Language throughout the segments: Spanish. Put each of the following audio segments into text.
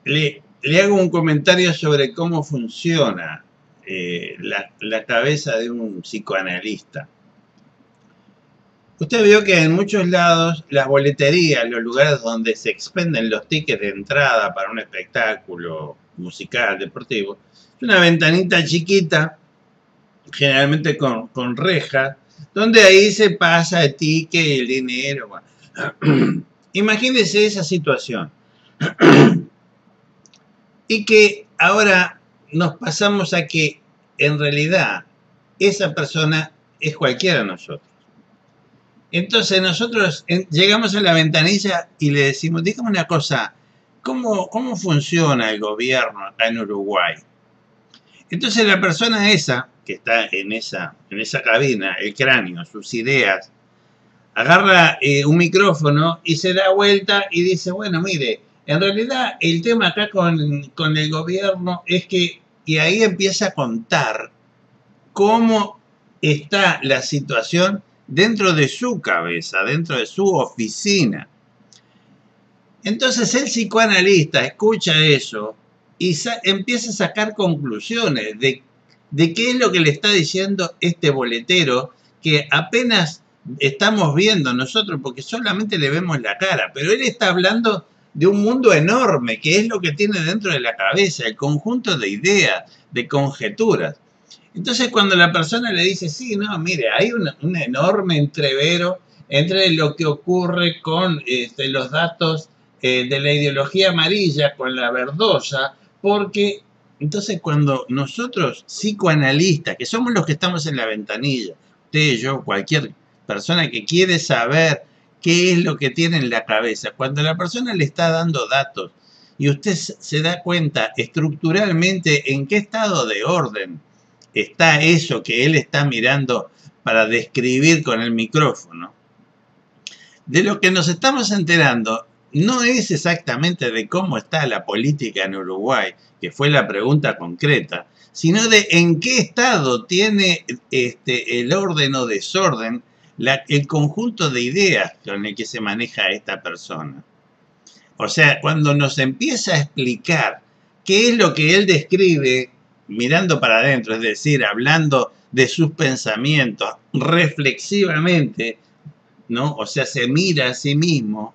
le hago un comentario sobre cómo funciona la cabeza de un psicoanalista. Usted vio que en muchos lados las boleterías, los lugares donde se expenden los tickets de entrada para un espectáculo musical, deportivo, es una ventanita chiquita, generalmente con reja, donde ahí se pasa el ticket, el dinero. Bueno. Imagínese esa situación. Y que ahora nos pasamos a que en realidad esa persona es cualquiera de nosotros. Entonces nosotros llegamos a la ventanilla y le decimos, dígame una cosa, ¿cómo funciona el gobierno acá en Uruguay? Entonces la persona esa, que está en esa cabina, el cráneo, sus ideas, agarra un micrófono y se da vuelta y dice, bueno, mire, en realidad el tema acá con el gobierno es que, y ahí empieza a contar cómo está la situación dentro de su cabeza, dentro de su oficina. Entonces el psicoanalista escucha eso y empieza a sacar conclusiones de qué es lo que le está diciendo este boletero que apenas estamos viendo nosotros porque solamente le vemos la cara, pero él está hablando de un mundo enorme, que es lo que tiene dentro de la cabeza, el conjunto de ideas, de conjeturas. Entonces cuando la persona le dice, sí, no, mire, hay un enorme entrevero entre lo que ocurre con los datos de la ideología amarilla con la verdosa, porque entonces cuando nosotros, psicoanalistas, que somos los que estamos en la ventanilla, usted, yo, cualquier persona que quiere saber qué es lo que tiene en la cabeza, cuando la persona le está dando datos y usted se da cuenta estructuralmente en qué estado de orden está eso que él está mirando para describir con el micrófono, de lo que nos estamos enterando no es exactamente de cómo está la política en Uruguay, que fue la pregunta concreta, sino de en qué estado tiene el orden o desorden, el conjunto de ideas con el que se maneja esta persona. O sea, cuando nos empieza a explicar qué es lo que él describe mirando para adentro, es decir, hablando de sus pensamientos reflexivamente, ¿no? O sea, se mira a sí mismo.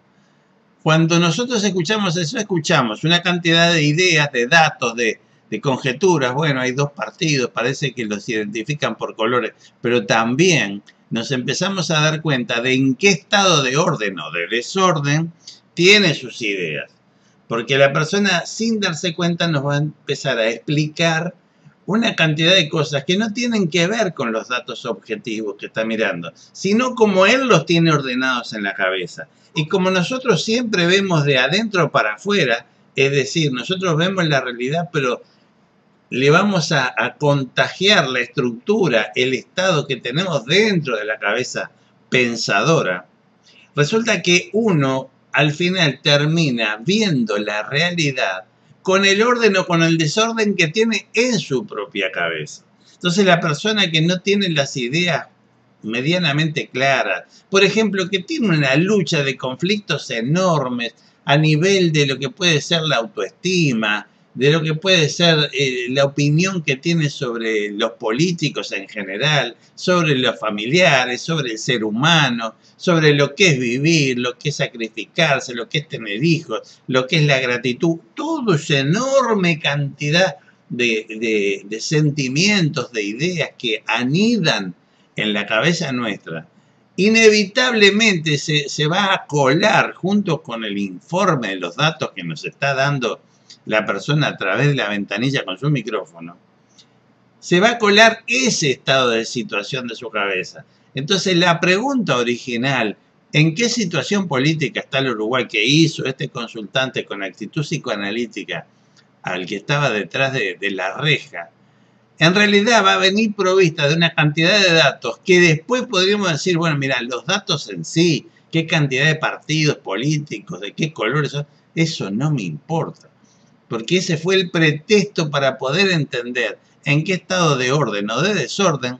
Cuando nosotros escuchamos eso, escuchamos una cantidad de ideas, de datos, de conjeturas. Bueno, hay dos partidos, parece que los identifican por colores, pero también nos empezamos a dar cuenta de en qué estado de orden o de desorden tiene sus ideas. Porque la persona, sin darse cuenta, nos va a empezar a explicar una cantidad de cosas que no tienen que ver con los datos objetivos que está mirando, sino como él los tiene ordenados en la cabeza. Y como nosotros siempre vemos de adentro para afuera, es decir, nosotros vemos la realidad, pero le vamos a contagiar la estructura, el estado que tenemos dentro de la cabeza pensadora, resulta que uno al final termina viendo la realidad con el orden o con el desorden que tiene en su propia cabeza. Entonces la persona que no tiene las ideas medianamente claras, por ejemplo, que tiene una lucha de conflictos enormes a nivel de lo que puede ser la autoestima, de lo que puede ser la opinión que tiene sobre los políticos en general, sobre los familiares, sobre el ser humano, sobre lo que es vivir, lo que es sacrificarse, lo que es tener hijos, lo que es la gratitud, toda esa enorme cantidad de sentimientos, de ideas que anidan en la cabeza nuestra, inevitablemente se va a colar junto con el informe de los datos que nos está dando la persona a través de la ventanilla con su micrófono, se va a colar ese estado de situación de su cabeza. Entonces la pregunta original, ¿en qué situación política está el Uruguay que hizo este consultante con actitud psicoanalítica al que estaba detrás de la reja? En realidad va a venir provista de una cantidad de datos que después podríamos decir, bueno, mira, los datos en sí, qué cantidad de partidos políticos, de qué colores son, eso no me importa. Porque ese fue el pretexto para poder entender en qué estado de orden o de desorden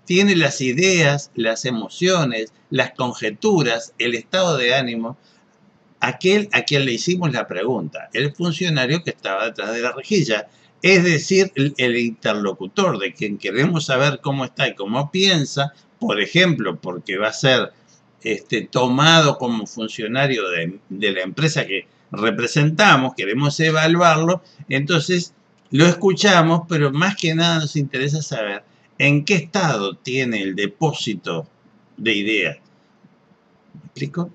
tiene las ideas, las emociones, las conjeturas, el estado de ánimo aquel a quien le hicimos la pregunta, el funcionario que estaba detrás de la rejilla, es decir, el interlocutor de quien queremos saber cómo está y cómo piensa, por ejemplo, porque va a ser tomado como funcionario de la empresa que representamos, queremos evaluarlo, entonces lo escuchamos, pero más que nada nos interesa saber en qué estado tiene el depósito de ideas. ¿Me explico?